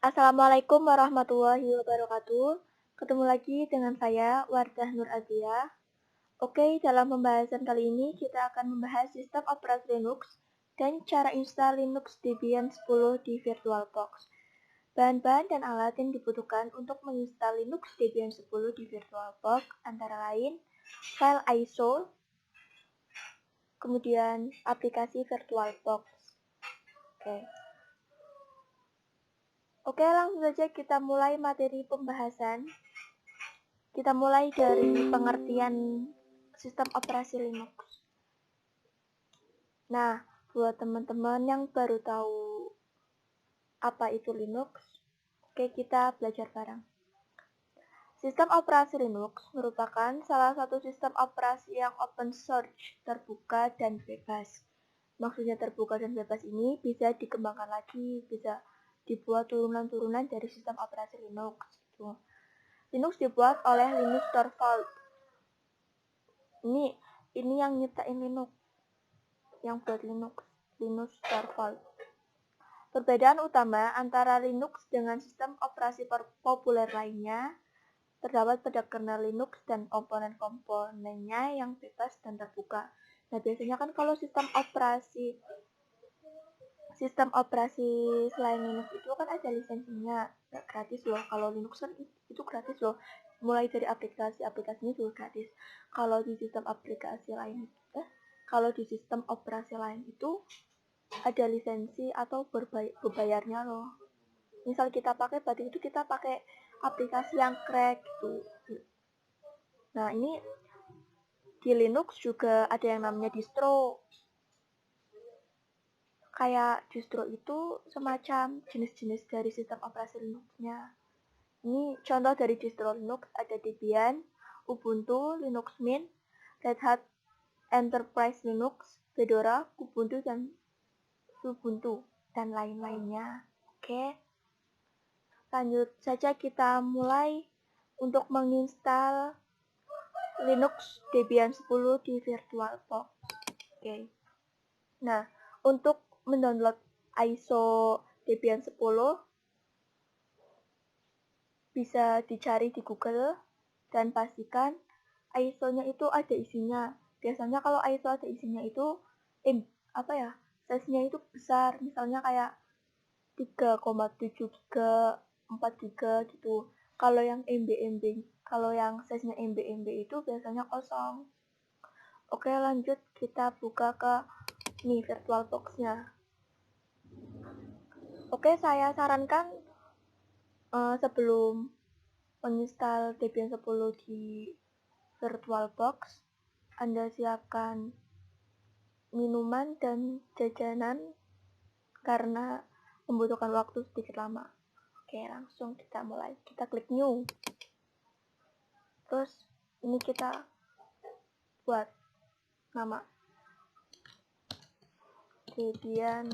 Assalamualaikum warahmatullahi wabarakatuh. Ketemu lagi dengan saya, Wardah Nur Azia. Oke, dalam pembahasan kali ini kita akan membahas sistem operasi Linux dan cara install Linux Debian 10 di VirtualBox. Bahan-bahan dan alat yang dibutuhkan untuk menginstal Linux Debian 10 di VirtualBox antara lain file ISO, kemudian aplikasi VirtualBox. Oke, langsung saja kita mulai materi pembahasan. Kita mulai dari pengertian sistem operasi Linux. Nah, buat teman-teman yang baru tahu apa itu Linux, oke kita belajar bareng. Sistem operasi Linux merupakan salah satu sistem operasi yang open source, terbuka dan bebas. Maksudnya terbuka dan bebas ini bisa dikembangkan lagi, bisa dibuat turunan-turunan dari sistem operasi Linux. Gitu. Linux dibuat oleh Linus Torvalds. Ini yang nyiptain Linux, yang buat Linus Torvalds. Perbedaan utama antara Linux dengan sistem operasi populer lainnya terdapat pada kernel Linux dan komponen-komponennya yang bebas dan terbuka. Nah, biasanya kan kalau sistem operasi selain Linux itu kan ada lisensinya, gratis loh. Kalau Linux kan itu gratis loh, mulai dari aplikasinya juga gratis. Kalau di sistem operasi lain itu ada lisensi atau berbayarnya loh. Misal kita pakai berarti itu kita pakai aplikasi yang crack gitu. Nah, ini di Linux juga ada yang namanya distro. Kayak distro itu semacam jenis-jenis dari sistem operasi Linux-nya. Ini contoh dari distro Linux ada Debian, Ubuntu, Linux Mint, Red Hat Enterprise Linux, Fedora, Kubuntu, dan Ubuntu, dan lain-lainnya. Oke, lanjut saja kita mulai untuk menginstal Linux Debian 10 di VirtualBox. Oke. Nah, untuk mendownload ISO Debian 10 bisa dicari di Google dan pastikan ISO-nya itu ada isinya. Biasanya kalau ISO ada isinya itu size-nya itu besar, misalnya kayak 3,7 GB, 4 GB gitu. Kalau yang size-nya MB itu biasanya kosong. Oke, lanjut kita buka ke VirtualBox-nya. Oke, saya sarankan sebelum menginstal Debian 10 di VirtualBox, Anda siapkan minuman dan jajanan karena membutuhkan waktu sedikit lama. Oke, langsung kita mulai. Kita klik new. Terus ini kita buat nama Debian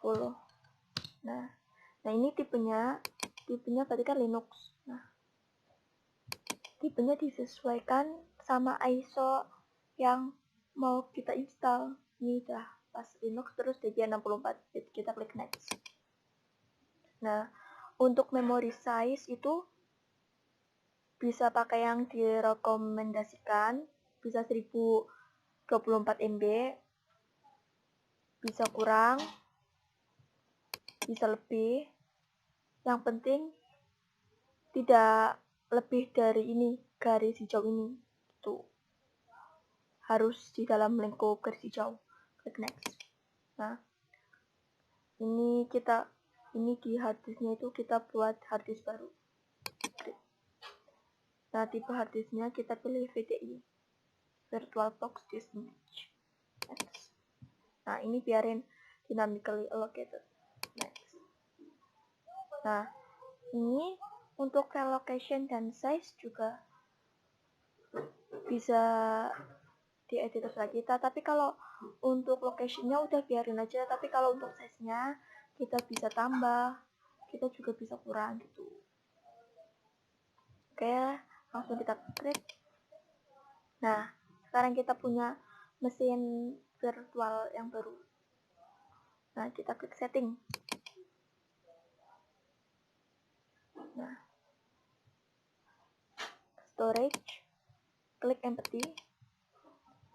10. Nah ini tipenya berarti kan Linux. Nah, tipenya disesuaikan sama ISO yang mau kita install. Ini udah pas Linux, terus Debian 64 bit, kita klik next. Nah, untuk memory size itu bisa pakai yang direkomendasikan, bisa 1024 MB, bisa kurang, bisa lebih. Yang penting tidak lebih dari ini, garis hijau ini. Itu harus di dalam lingkup garis hijau. Klik next. Nah, ini di harddisknya itu kita buat harddisk baru. Nah, tipe harddisknya kita pilih VDI, VirtualBox Disk Image. Next. Nah, ini biarin dynamically allocated. Next. Nah, ini untuk relocation dan size juga bisa diedit lagi kita, tapi kalau untuk location-nya udah biarin aja, tapi kalau untuk size-nya kita bisa tambah, kita juga bisa kurang gitu. Oke, langsung kita klik. Nah, sekarang kita punya mesin virtual yang baru. Nah, kita klik setting. Nah, storage, klik empty.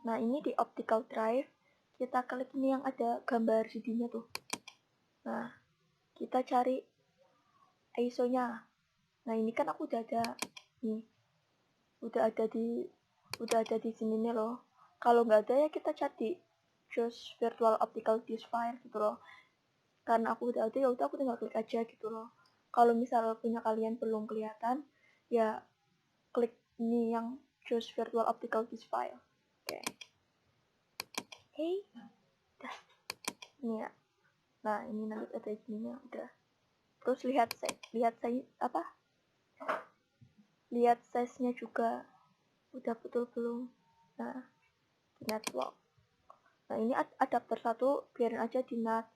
Nah, ini di optical drive, kita klik ini yang ada gambar CD-nya tuh. Nah, kita cari ISO-nya. Nah, ini kan aku udah ada nih. Udah ada di sini nih loh. Kalau nggak ada ya kita cari choose virtual optical disk file gitu loh. Karena aku udah ada, ya udah aku tinggal klik aja gitu loh. Kalau misal punya kalian belum kelihatan, ya klik ini yang choose virtual optical disk file. Oke. Dah. Ini ya. Nah, ini nanti ada ininya udah. Terus lihat size-nya juga udah betul belum. Nah, di network. Nah, ini adapter 1 biarin aja di NAT.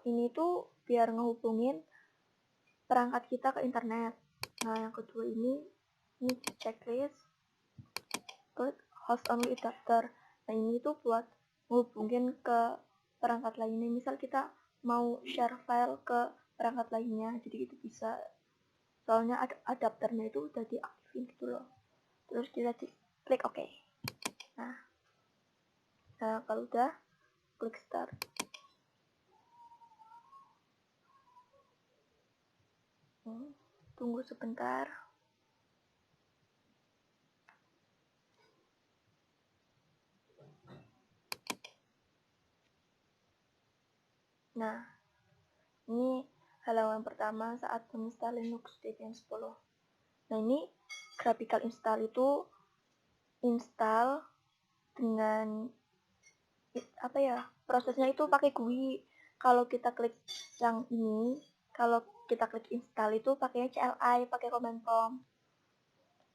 Ini tuh biar ngehubungin perangkat kita ke internet. Nah, yang kedua ini checklist, klik host only adapter. Nah, ini tuh buat ngehubungin ke perangkat lainnya. Misal kita mau share file ke perangkat lainnya, jadi itu bisa. Soalnya adapternya itu udah diaktifin gitu loh. Terus kita klik OK. Nah, kalau udah, klik start. Tunggu sebentar. Nah, ini halaman pertama saat menginstal Linux Debian 10. Nah, ini graphical install itu install dengan prosesnya itu pakai GUI. Kalau kita klik yang ini, kalau kita klik install itu pakainya CLI, pakai command prompt.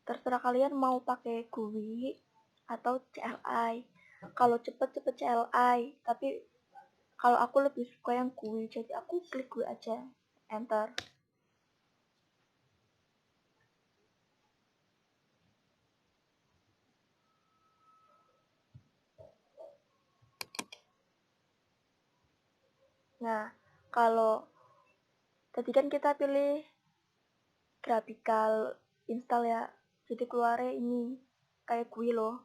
Terserah kalian mau pakai GUI atau CLI. Kalau cepet CLI, tapi kalau aku lebih suka yang GUI, jadi aku klik GUI aja, enter. Nah, kalau tadi kan kita pilih graphical install ya, jadi keluarnya ini kayak GUI loh.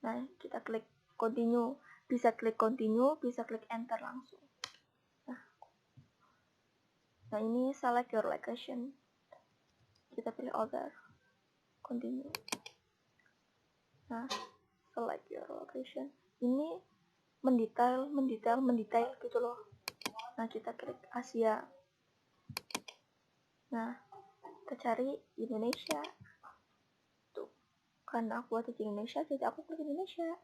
Nah, kita klik continue, bisa klik continue, bisa klik enter langsung. Nah, ini select your location, kita pilih other, continue. Nah, select your location, ini mendetail gitu loh. Nah, kita klik Asia. Nah, kita cari Indonesia. Tuh, karena aku ada di Indonesia, jadi aku klik Indonesia.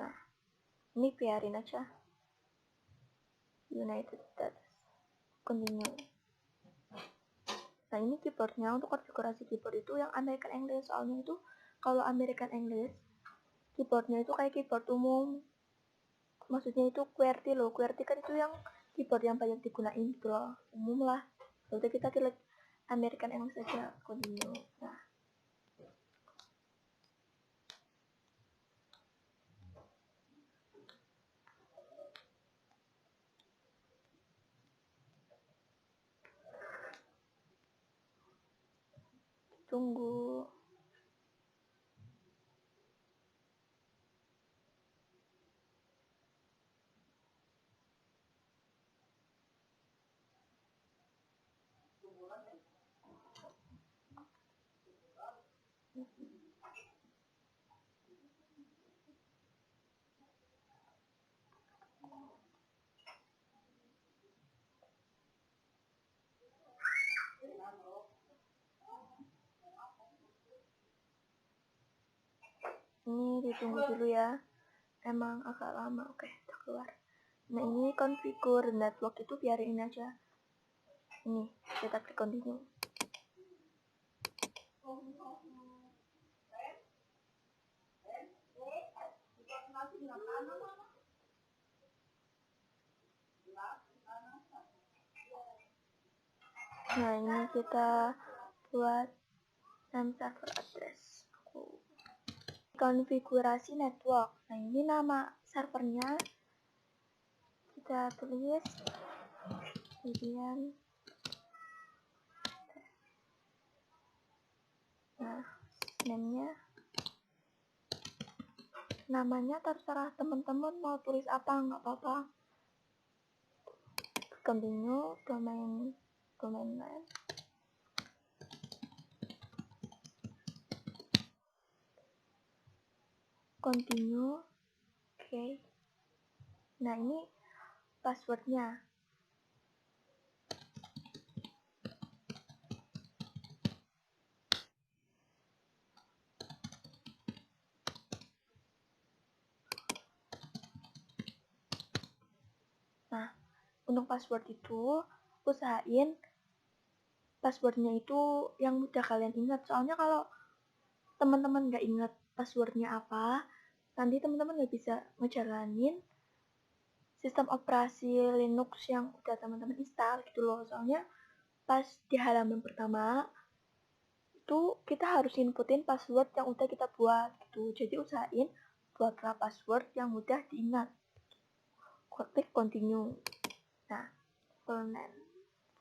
Nah, ini biarin aja. United States. Continue. Nah, ini keyboardnya. Untuk konfigurasi keyboard itu yang American English. Soalnya itu kalau American English, keyboardnya itu kayak keyboard umum. Maksudnya itu QWERTY loh. QWERTY kan itu yang keyboard yang banyak digunain gitu loh. Umum lah. Jadi kita klik American English saja. Continue. Nah, tunggu. Ini ditunggu dulu ya. Emang agak lama. Oke, udah keluar. Nah, ini configure network itu biarin aja. Ini, kita klik continue. Nah, ini kita buat name server address. Konfigurasi network. Nah, ini nama servernya kita tulis Debian Nah, namanya terserah teman-teman mau tulis apa, nggak apa-apa. Continue, domain name. Continue, oke. Nah, ini passwordnya. Nah, untuk password itu usahain passwordnya itu yang mudah kalian ingat. Soalnya kalau teman-teman nggak ingat passwordnya apa, nanti teman-teman nggak bisa ngejalanin sistem operasi Linux yang udah teman-teman install gitu loh. Soalnya pas di halaman pertama itu kita harus inputin password yang udah kita buat gitu. Jadi usahain buatlah password yang mudah diingat. Klik continue. Nah, full name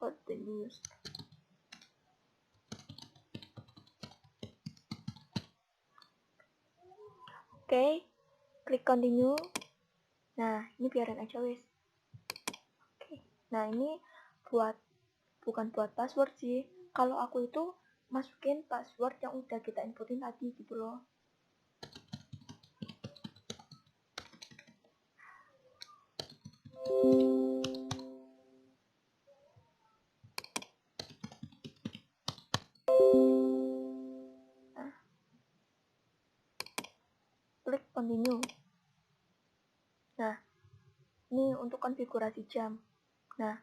for the news. Oke, klik continue. Nah, ini biarin aja wis. Oke. Nah, ini bukan buat password sih. Kalau aku itu masukin password yang udah kita inputin tadi gitu loh. Nah, klik continue. Nah, ini untuk konfigurasi jam. Nah,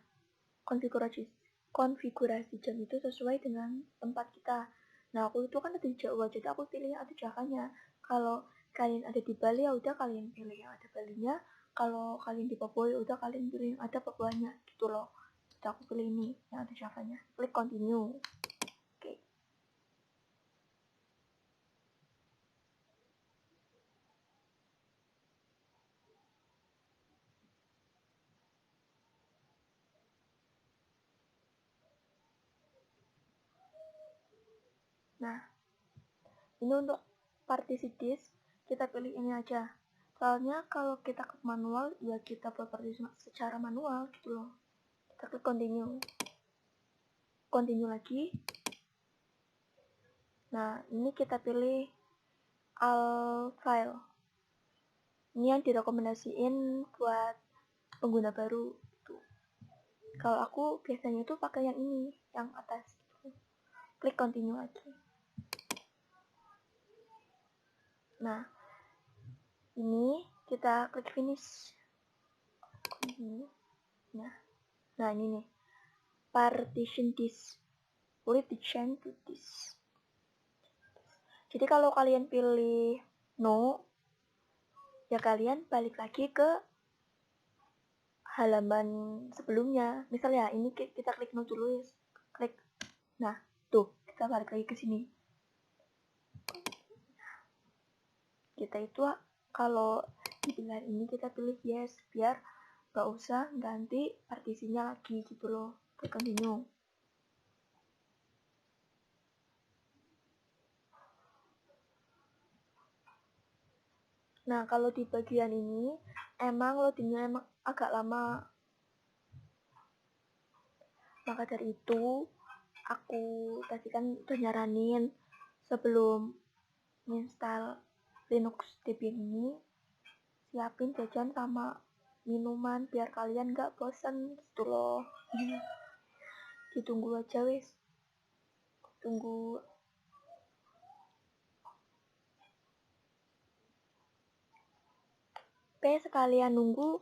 konfigurasi jam itu sesuai dengan tempat kita. Nah, aku itu kan ada di Jawa, jadi aku pilih yang ada Javanya. Kalau kalian ada di Bali, ya udah kalian pilih yang ada Balinya. Kalau kalian di Papua, ya udah kalian pilih yang ada Papuanya, gitu loh. Jadi aku pilih ini yang ada Javanya. Klik continue. Oke. Nah, ini untuk partisi disk, kita pilih ini aja. Soalnya kalau kita klik manual, ya kita buat partisi secara manual gitu loh. Kita klik continue. Continue lagi. Nah, ini kita pilih all file. Ini yang direkomendasiin buat pengguna baru gitu. Kalau aku biasanya itu pakai yang ini, yang atas gitu. Klik continue lagi. Nah, ini kita klik finish. Continue. Nah ini nih, partition disk. Boleh di change to disk. Jadi kalau kalian pilih no, ya kalian balik lagi ke halaman sebelumnya. Misalnya ini kita klik no dulu, klik. Nah, tuh kita balik lagi ke sini. Kita itu kalau di pilihan ini kita pilih yes, biar gak usah ganti partisinya lagi gitu loh. Klik continue. Nah, kalau di bagian ini emang loadingnya emang agak lama. Maka dari itu aku tadi kan udah nyaranin sebelum install Linux DB ini, siapin jajan sama minuman biar kalian gak bosen gitu loh. Ditunggu aja wis. Tunggu. Oke, sekalian nunggu,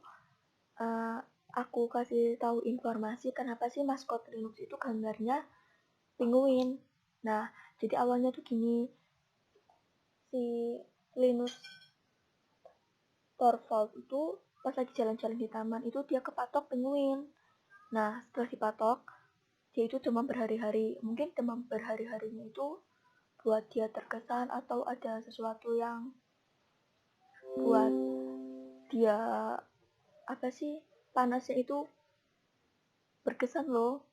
aku kasih tahu informasi kenapa sih maskot Linux itu gambarnya penguin. Nah, jadi awalnya tuh gini, si Linus Torvald itu pas lagi jalan-jalan di taman itu dia kepatok penguin. Nah, setelah dipatok, dia itu demam berhari-hari. Mungkin demam berhari-harinya itu buat dia terkesan atau ada sesuatu yang buat dia apa sih, panasnya itu berkesan loh.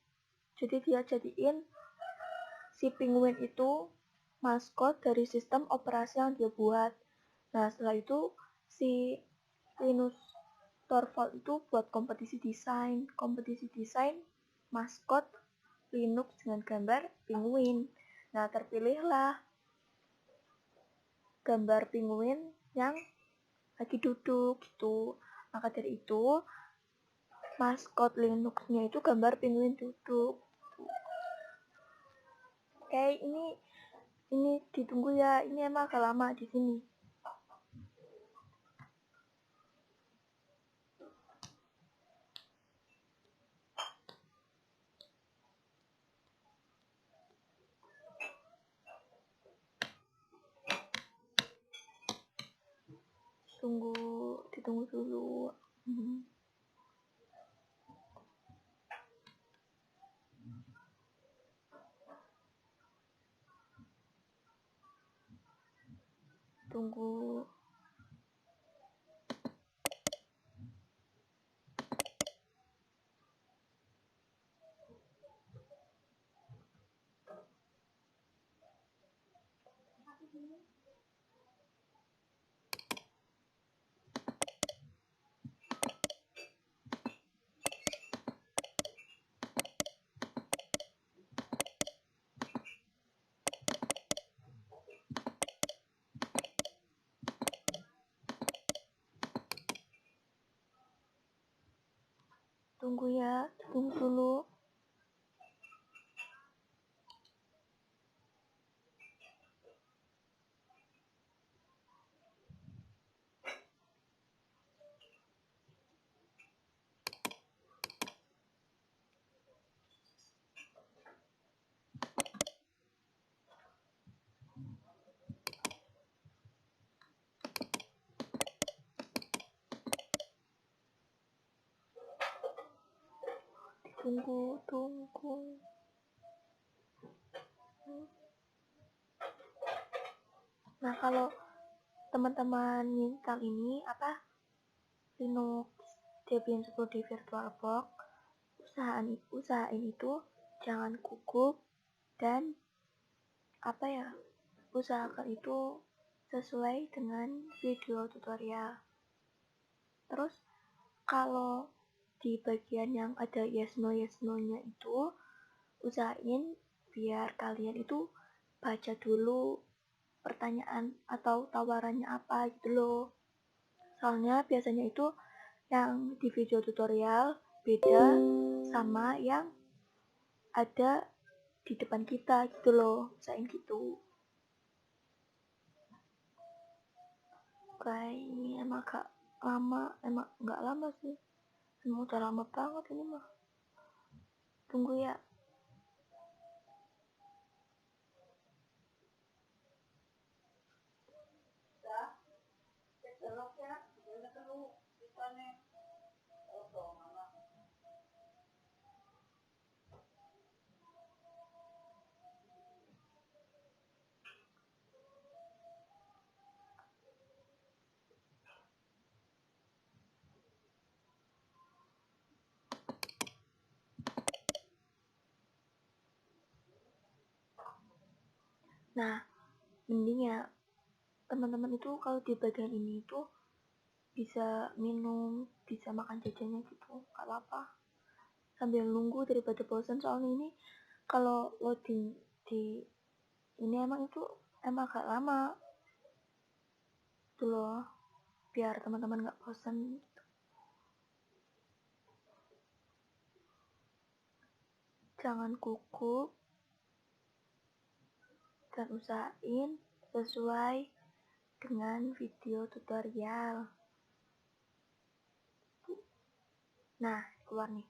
Jadi dia jadiin si penguin itu maskot dari sistem operasi yang dia buat. Nah, setelah itu si Linus Torvald itu buat kompetisi desain maskot Linux dengan gambar penguin. Nah, terpilihlah gambar penguin yang lagi duduk gitu. Maka dari itu maskot Linux-nya itu gambar penguin duduk. Oke, ini ditunggu ya. Ini emang agak lama di sini. Ditunggu dulu. Tunggu. Tunggu ya, tunggu dulu. Tunggu. Nah, kalau teman-teman install ini Linux Debian 10 di VirtualBox, usahain itu jangan gugup dan usahakan itu sesuai dengan video tutorial. Terus kalau di bagian yang ada yes no nya itu usahain biar kalian itu baca dulu pertanyaan atau tawarannya apa gitu loh. Soalnya biasanya itu yang di video tutorial beda sama yang ada di depan kita gitu loh, usahain gitu. Kayak ini emang agak lama, emang nggak lama sih, emang udah lama banget ini mah. Tunggu ya. Nah, mending ya teman-teman itu kalau di bagian ini itu bisa minum, bisa makan jajannya gitu, gak apa-apa sambil nunggu daripada bosan. Soalnya ini kalau loading di ini emang agak lama gitu loh, biar teman-teman gak bosan gitu. Jangan gugup dan usahain sesuai dengan video tutorial. Nah, keluar nih.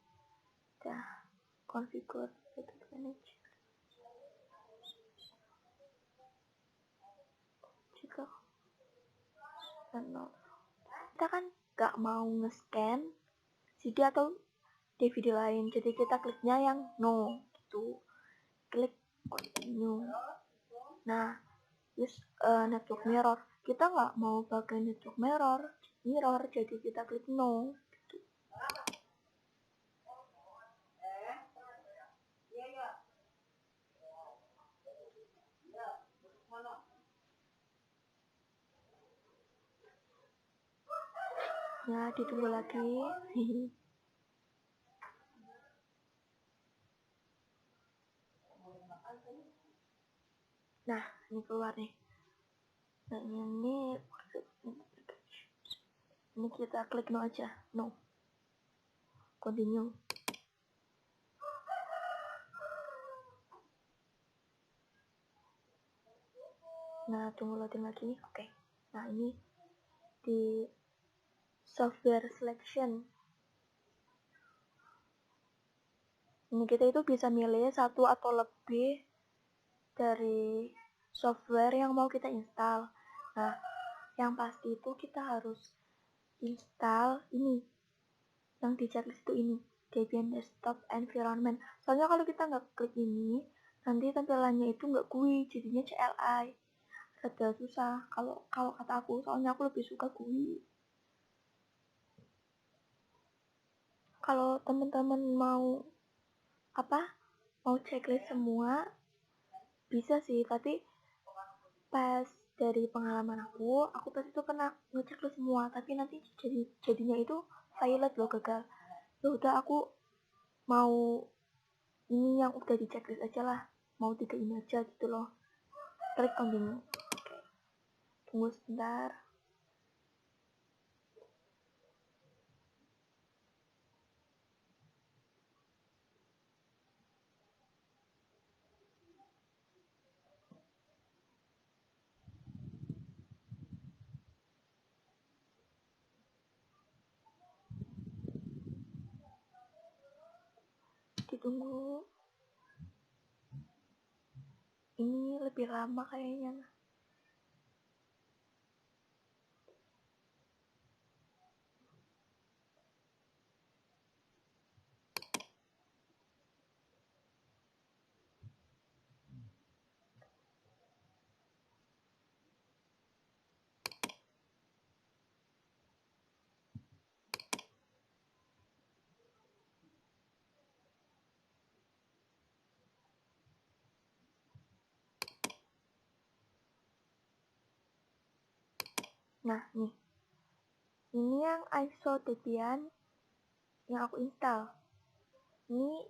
Udah configure Bluetooth manager. Jika kita kan gak mau nge-scan CD atau DVD lain, jadi kita kliknya yang no gitu, klik continue. Nah, use network mirror, kita nggak mau pakai network mirror, jadi kita klik no gitu. Ya, ditunggu lagi. Nah, ini keluar nih. Nah, ini kita klik no aja. No. Continue. Nah, tunggu loading lagi. Oke. Nah, ini di software selection. Ini kita itu bisa milih satu atau lebih dari software yang mau kita install. Nah, yang pasti itu kita harus install ini. Yang di checklist itu ini. Debian Desktop Environment. Soalnya kalau kita nggak klik ini, nanti tampilannya itu nggak GUI, jadinya CLI. Rada susah kalau kata aku, soalnya aku lebih suka GUI. Kalau teman-teman mau mau checklist semua bisa sih, tapi pas dari pengalaman aku pas itu pernah ngechecklist semua, tapi nanti jadinya itu violet loh, gagal. Ya udah, aku mau ini yang udah di checklist aja lah, mau 3 ini aja gitu loh. Klik continue. Oke. Tunggu sebentar. Ditunggu. Ini lebih lama kayaknya. Nah, nih. Ini yang ISO Debian yang aku install. Ini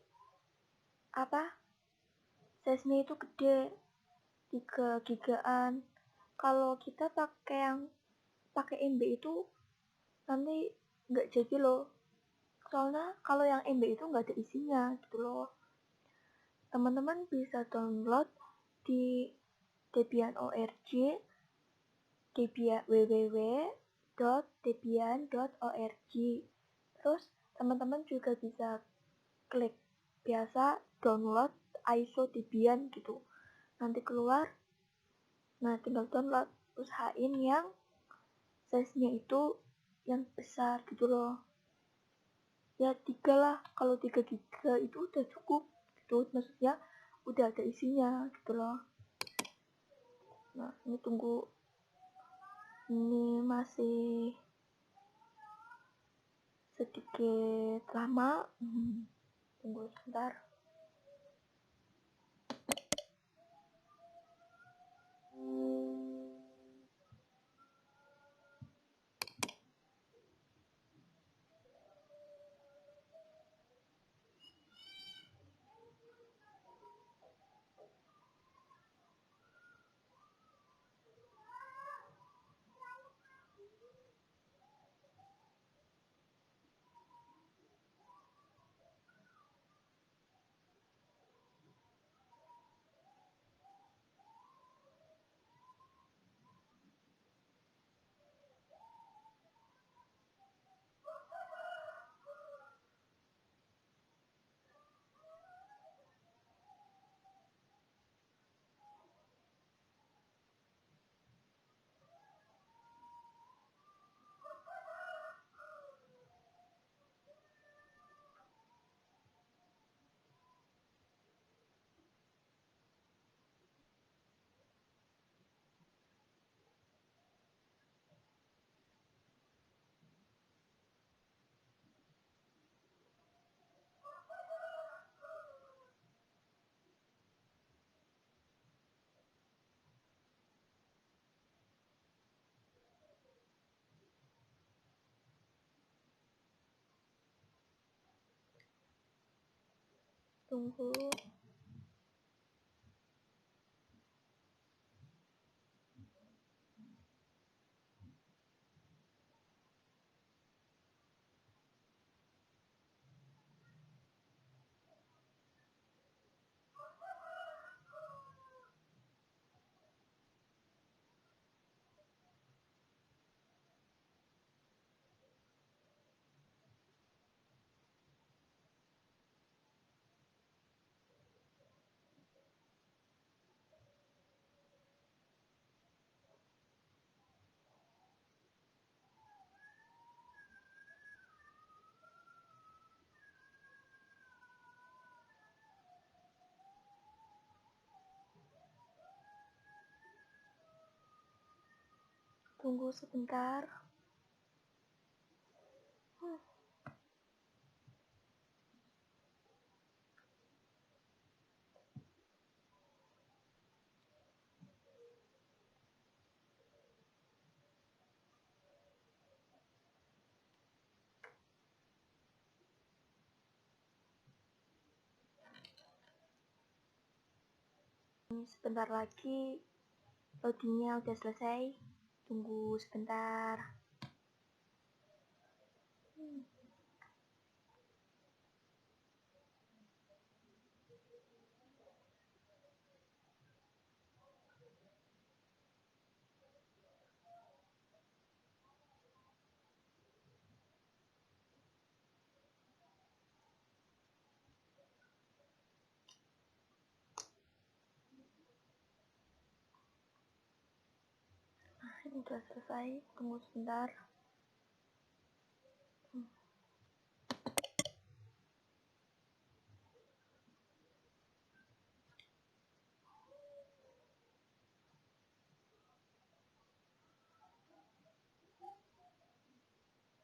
size-nya itu gede, 3 gigaan. Kalau kita pakai MB itu nanti nggak jadi loh. Soalnya kalau yang MB itu nggak ada isinya gitu loh. Teman-teman bisa download di Debian.org, www.debian.org. Terus teman-teman juga bisa klik biasa download ISO Debian gitu. Nanti keluar, nah tinggal download, usahain yang size-nya itu yang besar gitu loh. Ya 3 lah, kalau 3 giga itu udah cukup gitu, maksudnya udah ada isinya gitu loh. Nah, ini tunggu, ini masih sedikit lama. Tunggu sebentar. Tunggu. Tunggu sebentar. Ini sebentar lagi loadingnya udah selesai. Tunggu sebentar. Ini udah selesai. Tunggu sebentar.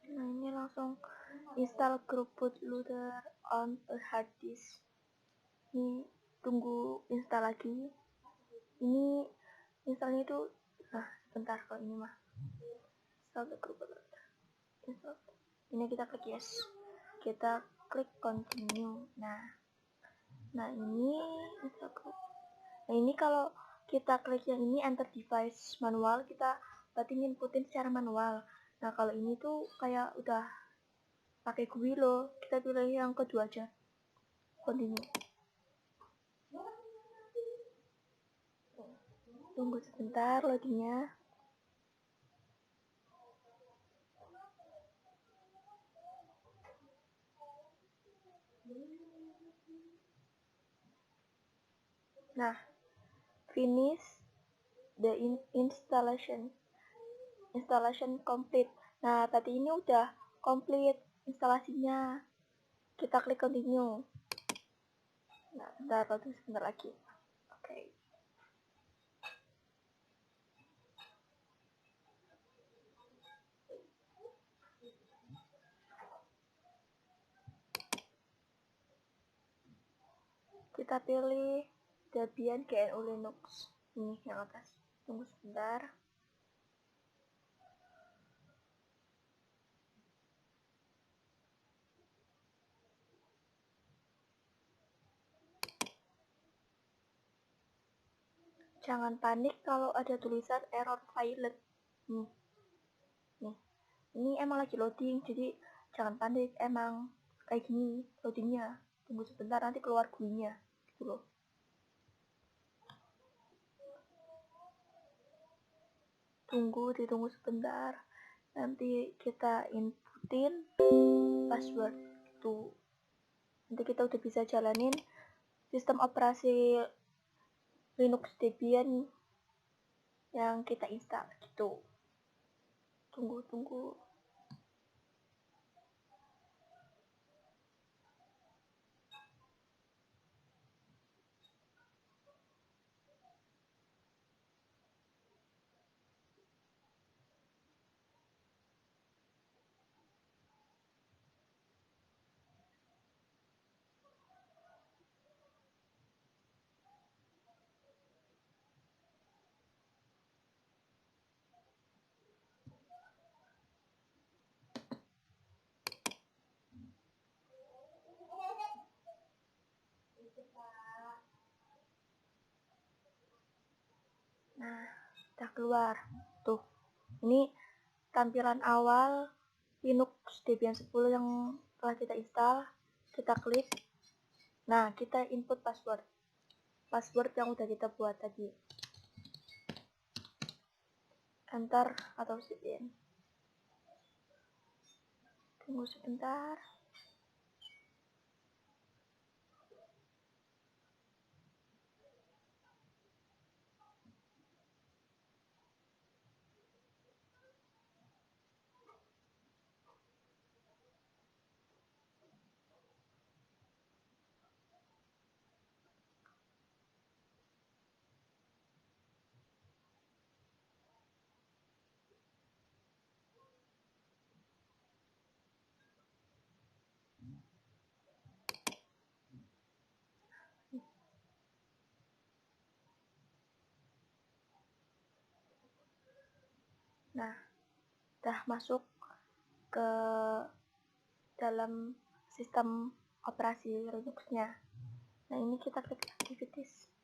Nah, ini langsung install group bootloader on a hard disk. Ini tunggu install lagi. Ini installnya itu sebentar kalau ini mah. Install the group bootloader. Install. Ini kita klik yes. Kita klik continue. Nah ini install group. Nah ini kalau kita klik yang ini enter device manual, kita berarti inputin secara manual. Nah kalau ini tuh kayak udah pakai GUI loh, kita pilih yang kedua aja, continue. Tunggu sebentar loadingnya. Nah, finish the installation complete. Nah tadi ini udah complete instalasinya. Kita klik continue. Nah bentar, loading sebentar lagi. Oke. Kita pilih Debian GNU Linux. Ini yang atas. Tunggu sebentar. Jangan panik kalau ada tulisan error failed. Nih. Ini emang lagi loading, jadi jangan panik, emang kayak gini loadingnya. Tunggu sebentar, nanti keluar GUI-nya gitu loh. Ditunggu sebentar. Nanti kita inputin password tuh. Nanti kita udah bisa jalanin sistem operasi Linux Debian yang kita install gitu. Tunggu. Nah, udah keluar. Tuh, ini tampilan awal Linux Debian 10 yang telah kita install. Kita klik. Nah, kita input password yang udah kita buat tadi. Enter atau sign. Tunggu sebentar. Nah, udah masuk ke dalam sistem operasi Linux-nya. Nah, ini kita klik activities.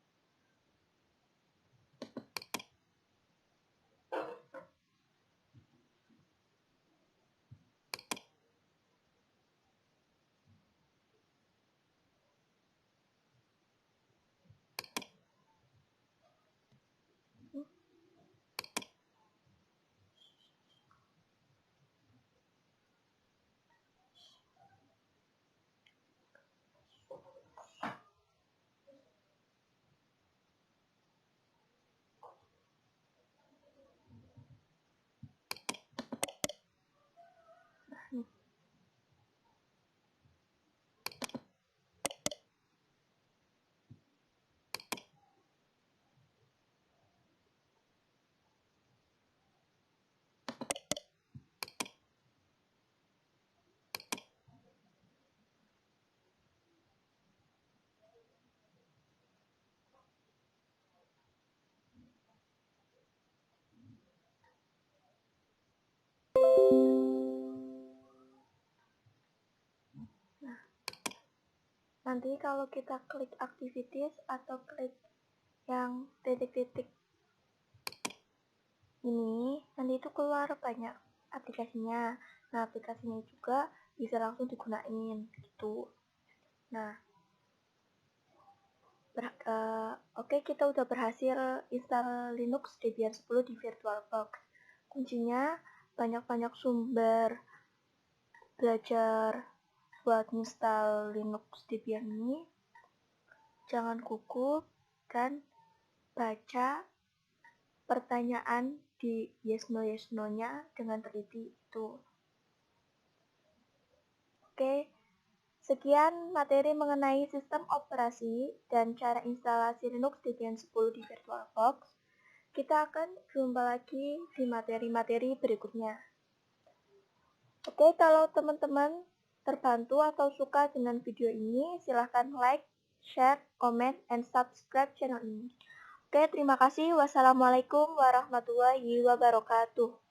Nah, nanti kalau kita klik activities atau klik yang titik-titik ini, nanti itu keluar banyak aplikasinya. Nah, aplikasinya juga bisa langsung digunain gitu. Nah, oke, kita udah berhasil install Linux Debian 10 di VirtualBox. Kuncinya banyak-banyak sumber belajar buat install Linux Debian ini. Jangan gugup dan baca pertanyaan di yes no-nya dengan teliti itu. Oke, sekian materi mengenai sistem operasi dan cara instalasi Linux Debian 10 di VirtualBox. Kita akan jumpa lagi di materi-materi berikutnya. Oke, kalau teman-teman terbantu atau suka dengan video ini, silahkan like, share, comment, and subscribe channel ini. Oke, terima kasih. Wassalamualaikum warahmatullahi wabarakatuh.